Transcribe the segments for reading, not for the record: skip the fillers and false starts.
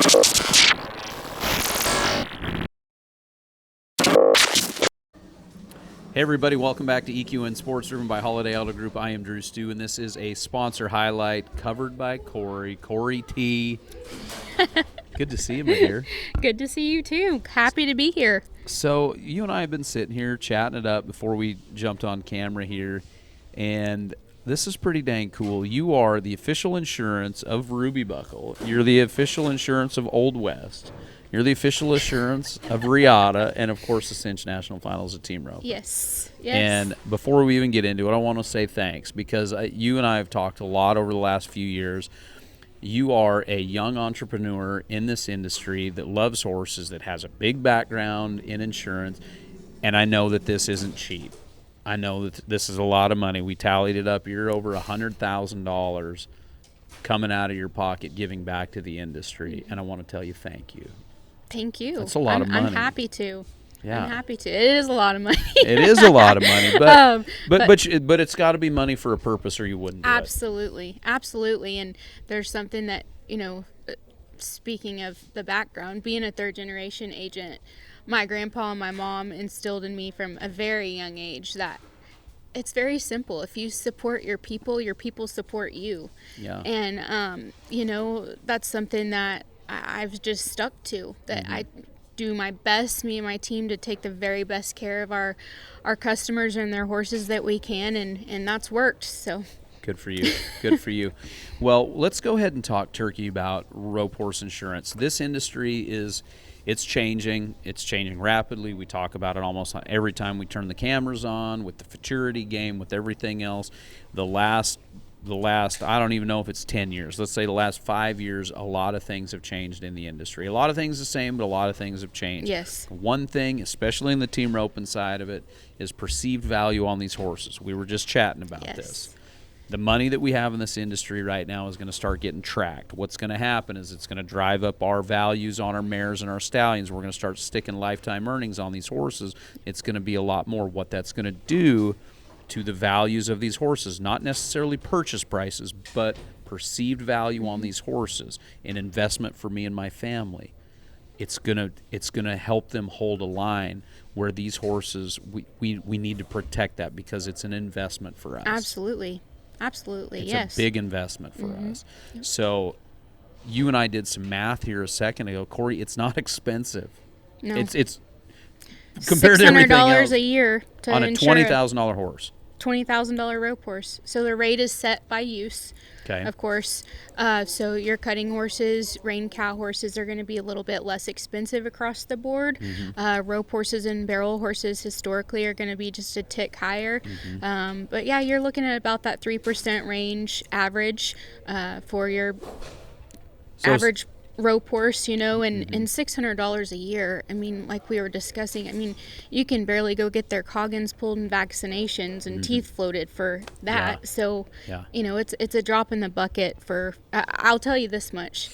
Hey everybody, welcome back to EQN Sports, driven by Holiday Auto Group. I am Drew Stew, and this is a sponsor highlight covered by Cori. Cori T. Good to see you, my dear. Good to see you too. Happy to be here. So you and I have been sitting here chatting it up before we jumped on camera here, and this is pretty dang cool. You are the official insurance of Ruby Buckle. You're the official insurance of Old West. You're the official assurance of Riata, and of course the Cinch National Finals of Team Rope. Yes. And before we even get into it, I want to say thanks, because you and I have talked a lot over the last few years. You are a young entrepreneur in this industry that loves horses, that has a big background in insurance, and I know that this isn't cheap. I know that this is a lot of money. We tallied it up. You're over $100,000 coming out of your pocket, giving back to the industry, and I want to tell you thank you. Thank you. That's a lot of money. I'm happy to. Yeah. I'm happy to. It is a lot of money. It is a lot of money, but it's got to be money for a purpose, or you wouldn't do it. Absolutely. And there's something that, speaking of the background, being a third generation agent, my grandpa and my mom instilled in me from a very young age that it's very simple. If you support your people support you. Yeah. And, that's something that I've just stuck to, that I do my best, me and my team, to take the very best care of our customers and their horses that we can, and that's worked. So good for you. Good for you. Well, let's go ahead and talk turkey about rope horse insurance. This industry it's changing. It's changing rapidly. We talk about it almost every time we turn the cameras on, with the futurity game, with everything else. The last, I don't even know if it's 10 years. Let's say the last 5 years, a lot of things have changed in the industry. A lot of things the same, but a lot of things have changed. Yes. One thing, especially in the team roping side of it, is perceived value on these horses. We were just chatting about this. The money that we have in this industry right now is going to start getting tracked. What's going to happen is it's going to drive up our values on our mares and our stallions. We're going to start sticking lifetime earnings on these horses. It's going to be a lot more. What that's going to do to the values of these horses, not necessarily purchase prices, but perceived value on these horses, an investment for me and my family. It's gonna help them hold a line where these horses, we need to protect that, because it's an investment for us. Absolutely, it's a big investment for us. Yep. So you and I did some math here a second ago, Cori. It's not expensive. No. It's compared to everything else $600 a year to on a insure $20,000 horse. $20,000 rope horse. So the rate is set by use, of course. So your cutting horses, rein cow horses are going to be a little bit less expensive across the board. Rope horses and barrel horses historically are going to be just a tick higher. But yeah, you're looking at about that 3% range average for your average rope horse, and $600 a year. I mean, like we were discussing, I mean, you can barely go get their coggins pulled and vaccinations and teeth floated for that. Yeah. So, it's a drop in the bucket for, I'll tell you this much.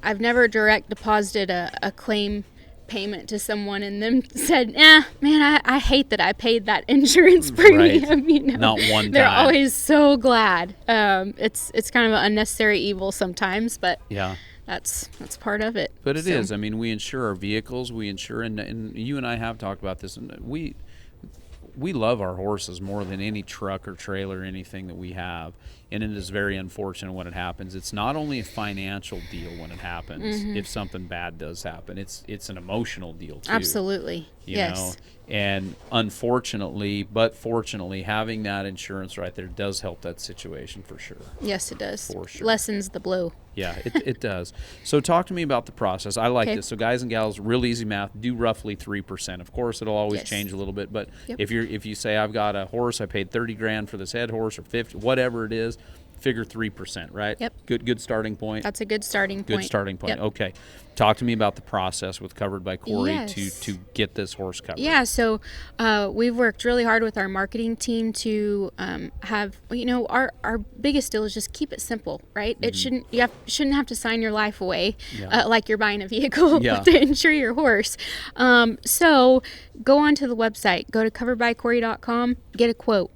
I've never direct deposited a claim payment to someone and them said, man, I hate that I paid that insurance premium. Right. Not one time. They're always so glad. It's kind of an unnecessary evil sometimes, but yeah. That's part of it. But it is. I mean, we insure our vehicles. We insure, and you and I have talked about this. And we love our horses more than any truck or trailer or anything that we have. And it is very unfortunate when it happens. It's not only a financial deal when it happens. If something bad does happen, it's an emotional deal too. Absolutely. You know? And unfortunately, but fortunately, having that insurance right there does help that situation for sure. Yes, it does. For sure. Lessens the blow. Yeah, it does. So talk to me about the process. I like this. So guys and gals, real easy math, do roughly 3%. Of course, it'll always change a little bit, but if you say I've got a horse, I paid $30,000 for this head horse, or 50, whatever it is, figure 3%, right? Yep. Good starting point. That's a good starting point. Good starting point. Yep. Okay. Talk to me about the process with Covered by Cori to get this horse covered. Yeah, so we've worked really hard with our marketing team to have, our biggest deal is just keep it simple, right? It shouldn't have to sign your life away like you're buying a vehicle to insure your horse. So go onto the website, go to coveredbycori.com, get a quote.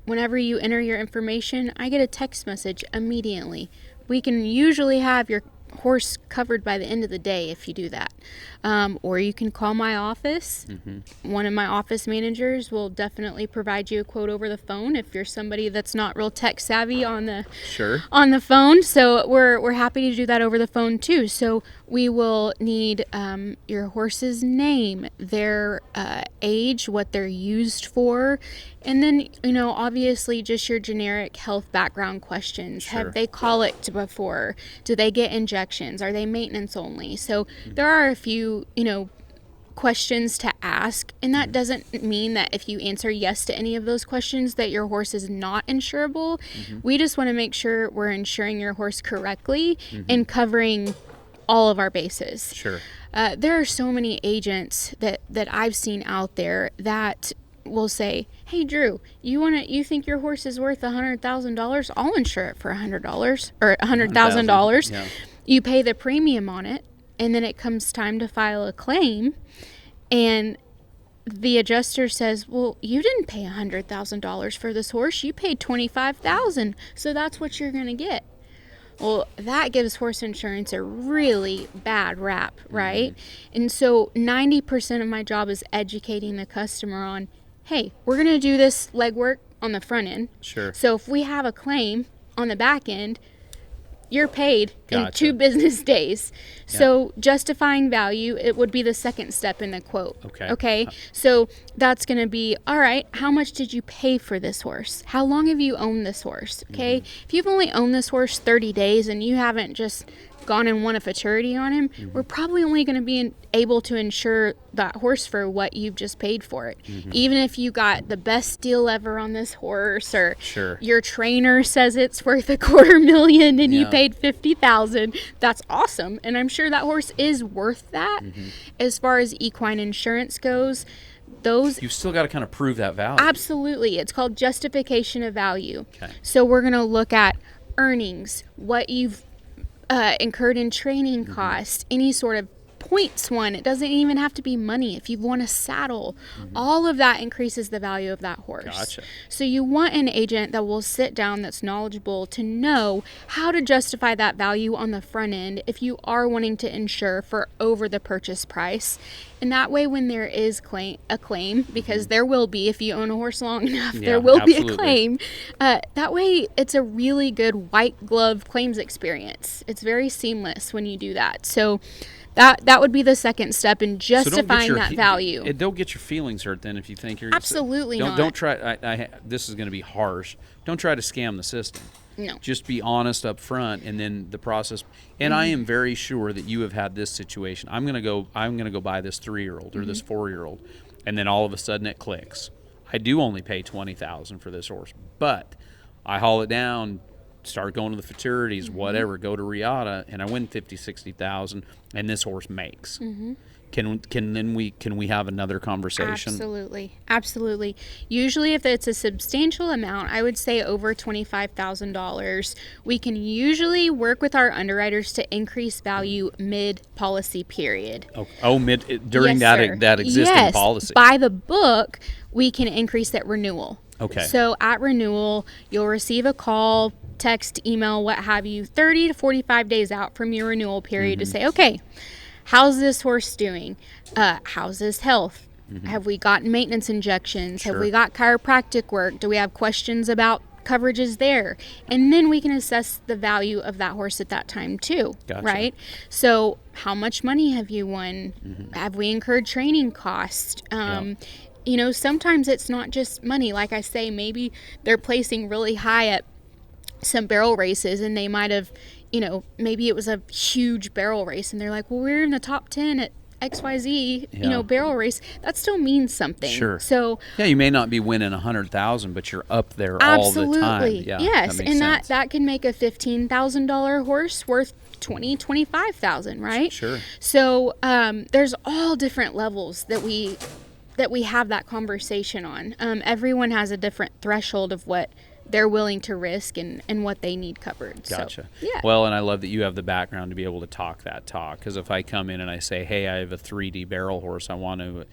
Whenever you enter your information, I get a text message immediately. We can usually have your horse covered by the end of the day if you do that. Or you can call my office. One of my office managers will definitely provide you a quote over the phone if you're somebody that's not real tech savvy on the phone. So we're happy to do that over the phone too. So we will need your horse's name, their age, what they're used for, and then, obviously just your generic health background questions. Have they colicked before? Do they get injections? Are they maintenance only? So there are a few, questions to ask, and that doesn't mean that if you answer yes to any of those questions that your horse is not insurable. We just want to make sure we're insuring your horse correctly and covering all of our bases. There are so many agents that I've seen out there that will say, hey Drew, you think your horse is worth $100,000? I'll insure it for $100 or $100,000. You pay the premium on it, and then it comes time to file a claim, and the adjuster says, well, you didn't pay $100,000 for this horse. You paid $25,000, so that's what you're going to get. Well, that gives horse insurance a really bad rap, right? And so 90% of my job is educating the customer on, hey, we're going to do this legwork on the front end. So if we have a claim on the back end, you're paid in 2 business days. So justifying value, it would be the second step in the quote. Okay. So that's going to be, all right, how much did you pay for this horse? How long have you owned this horse? Okay. If you've only owned this horse 30 days and you haven't just gone and won a futurity on him, we're probably only going to be able to insure that horse for what you've just paid for it. Even if you got the best deal ever on this horse, or your trainer says it's worth $250,000 and you paid $50,000, that's awesome. And I'm sure that horse is worth that. As far as equine insurance goes, you've still got to kind of prove that value. Absolutely. It's called justification of value. So we're going to look at earnings, what you've incurred in training costs, any sort of points won. It doesn't even have to be money. If you've won a saddle, all of that increases the value of that horse. So you want an agent that will sit down, that's knowledgeable, to know how to justify that value on the front end if you are wanting to insure for over the purchase price. And that way, when there is a claim, because there will be, if you own a horse long enough, there will be a claim. That way, it's a really good white glove claims experience. It's very seamless when you do that. So that would be the second step in justifying that value. Don't get your feelings hurt then if you think you're... Absolutely not. Don't try... this is going to be harsh. Don't try to scam the system. No. Just be honest up front, and then the process. And I am very sure that you have had this situation. I'm gonna go buy this 3-year-old or this 4-year-old, and then all of a sudden it clicks. I do only pay $20,000 for this horse, but I haul it down, start going to the futurities, whatever, go to Riata, and I win $50,000-$60,000, and this horse makes. Can we have another conversation? Absolutely. Usually, if it's a substantial amount, I would say over $25,000, we can usually work with our underwriters to increase value mid-policy period. During that existing policy. By the book, we can increase at renewal. Okay. So at renewal, you'll receive a call, text, email, what have you, 30 to 45 days out from your renewal period to say, okay, how's this horse doing? How's his health? Have we gotten maintenance injections? Have we got chiropractic work? Do we have questions about coverages there? And then we can assess the value of that horse at that time too, right? So how much money have you won? Have we incurred training costs? Sometimes it's not just money. Like I say, maybe they're placing really high at some barrel races, and they might have, maybe it was a huge barrel race, and they're like, well, we're in the top 10 at XYZ, barrel race. That still means something. So you may not be winning 100,000, but you're up there all the time. Yes, and that can make a $15,000 horse worth $20,000-$25,000, right? So there's all different levels that we have that conversation on. Everyone has a different threshold of what they're willing to risk and what they need covered. Gotcha. So, yeah. Well, and I love that you have the background to be able to talk that talk. Because if I come in and I say, hey, I have a 3D barrel horse, I want to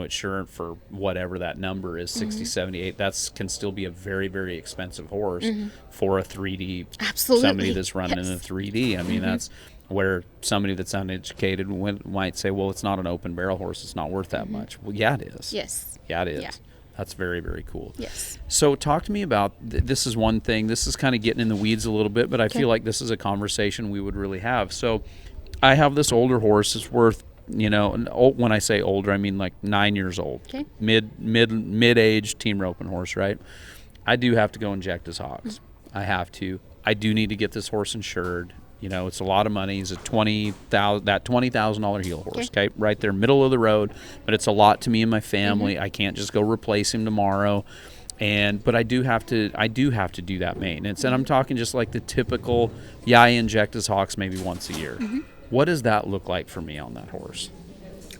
insure it for whatever that number is, 60, 78, that can still be a very, very expensive horse for a 3D. Absolutely. Somebody that's running in a 3D. I mean, that's where somebody that's uneducated might say, well, it's not an open barrel horse, it's not worth that much. Well, yeah, it is. Yes. Yeah, it is. Yeah. That's very, very cool. Yes. So talk to me about, this is one thing, this is kind of getting in the weeds a little bit, but I feel like this is a conversation we would really have. So I have this older horse. It's worth, when I say older, I mean like 9 years old. Okay. Mid-age team roping horse, right? I do have to go inject his hocks. I have to. I do need to get this horse insured. It's a lot of money. He's a $20,000 heel horse, okay? Right there, middle of the road. But it's a lot to me and my family. I can't just go replace him tomorrow. But I do have to do that maintenance. And I'm talking just like the typical, I inject his hocks maybe once a year. What does that look like for me on that horse?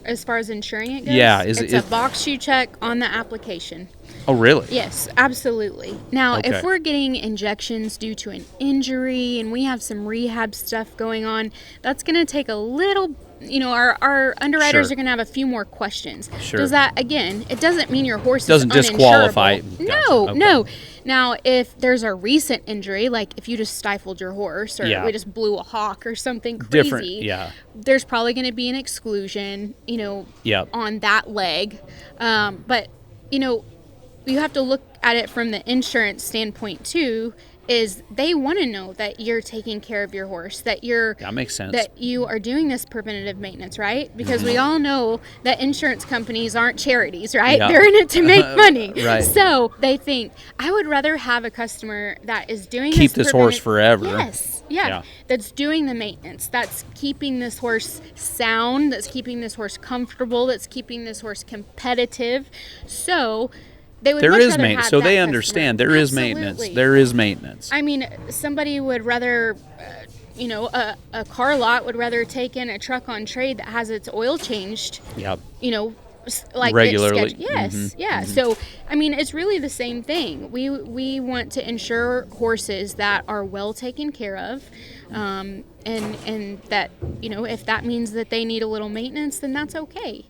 As far as insuring it goes? Yeah. It's a box you check on the application. Oh, really? Yes, absolutely. Now, if we're getting injections due to an injury and we have some rehab stuff going on, that's going to take a little, our underwriters are going to have a few more questions. Sure. Does that, again, it doesn't mean your horse doesn't is disqualify. Gotcha. No. Now, if there's a recent injury, like if you just stifled your horse or we just blew a hawk or something crazy, there's probably going to be an exclusion, on that leg. But, you have to look at it from the insurance standpoint too, is they want to know that you're taking care of your horse, that makes sense. That you are doing this preventative maintenance, right? Because we all know that insurance companies aren't charities, right? They're in it to make money. Right. So they think, I would rather have a customer that is doing keep this horse forever. Yes. Yeah. That's doing the maintenance, that's keeping this horse sound, that's keeping this horse comfortable, that's keeping this horse competitive. So there is maintenance, so they understand there is maintenance. There is maintenance. I mean, somebody would rather, a car lot would rather take in a truck on trade that has its oil changed. Yep. Like regularly. Yes. Yeah. So, I mean, it's really the same thing. We want to insure horses that are well taken care of, and that if that means that they need a little maintenance, then that's okay.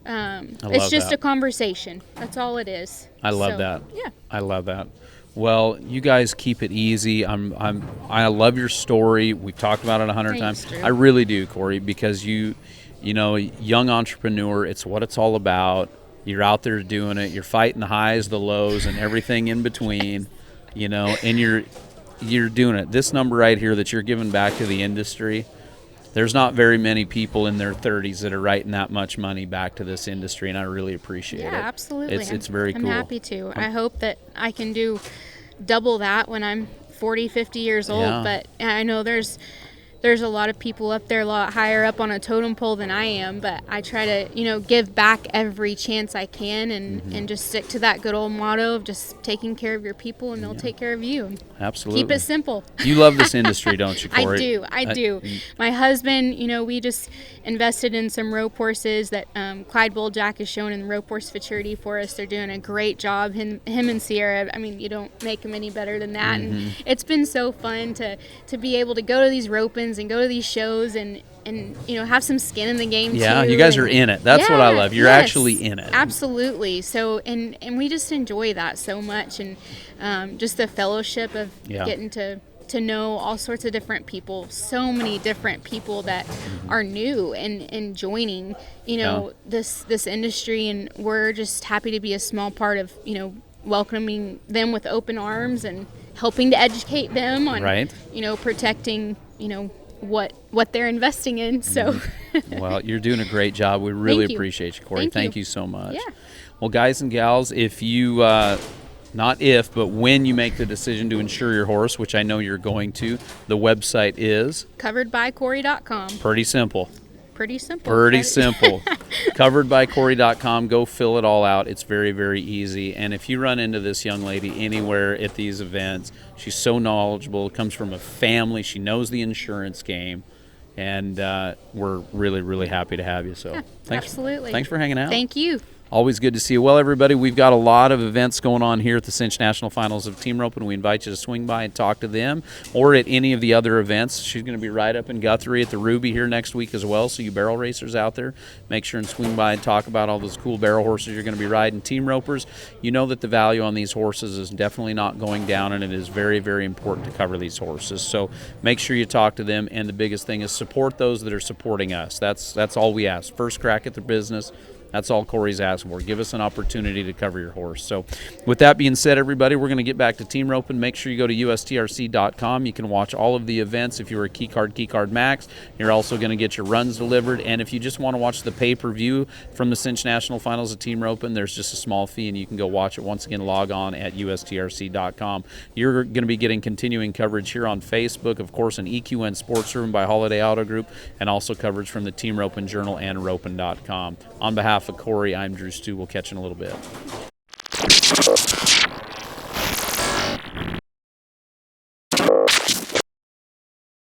It's just a conversation. That's all it is. I love that. Yeah. I love that. Well, you guys keep it easy. I love your story. We've talked about it 100 times. Drew. I really do, Cori, because young entrepreneur, it's what it's all about. You're out there doing it. You're fighting the highs, the lows, and everything in between, and you're doing it. This number right here that you're giving back to the industry, there's not very many people in their 30s that are writing that much money back to this industry, and I really appreciate it. Yeah, absolutely. It's very cool. I'm happy to. I hope that I can do double that when I'm 40, 50 years old, but I know there's a lot of people up there a lot higher up on a totem pole than I am, but I try to, give back every chance I can and just stick to that good old motto of just taking care of your people and they'll take care of you. Absolutely. Keep it simple. You love this industry, don't you, Cori? I do. My husband, we just invested in some rope horses that Clyde Bulljack is showing in Rope Horse Futurity for us. They're doing a great job. Him and Sierra, I mean, you don't make them any better than that. And it's been so fun to be able to go to these rope-ins and go to these shows and have some skin in the game too. You guys are in it. That's what I love. You're actually in it. Absolutely. So and we just enjoy that so much, and just the fellowship of getting to know all sorts of different people, so many different people that are new and joining this industry, and we're just happy to be a small part of welcoming them with open arms and helping to educate them on protecting what they're investing in. So well, you're doing a great job. We really appreciate you, Cori. Thank you so much. Yeah. Well, guys and gals, if you not if, but when you make the decision to insure your horse, which I know you're going to, the website is coveredbycori.com. Pretty simple. Pretty simple. Coveredbycori.com. Go fill it all out. It's very, very easy. And if you run into this young lady anywhere at these events, she's so knowledgeable, comes from a family, she knows the insurance game, and we're really, really happy to have you. So absolutely. Thanks for hanging out. Thank you. Always good to see you. Well, everybody, we've got a lot of events going on here at the Cinch National Finals of Team Roping. We invite you to swing by and talk to them or at any of the other events. She's going to be right up in Guthrie at the Ruby here next week as well. So you barrel racers out there, make sure and swing by and talk about all those cool barrel horses you're going to be riding. Team ropers, you know that the value on these horses is definitely not going down, and it is very, very important to cover these horses. So make sure you talk to them, and the biggest thing is support those that are supporting us. That's all we ask. First crack at the business. That's all Cori's asking for. Give us an opportunity to cover your horse. So with that being said, everybody, we're going to get back to team roping. Make sure you go to ustrc.com. You can watch all of the events. If you're a Keycard Max, you're also going to get your runs delivered. And if you just want to watch the pay-per-view from the Cinch National Finals of Team Roping, there's just a small fee, and you can go watch it. Once again, log on at ustrc.com. You're going to be getting continuing coverage here on Facebook, of course, an EQN Sports Room by Holiday Auto Group, and also coverage from the Team Roping Journal and roping.com. On behalf of Cori, I'm Drew Stu. We'll catch you in a little bit.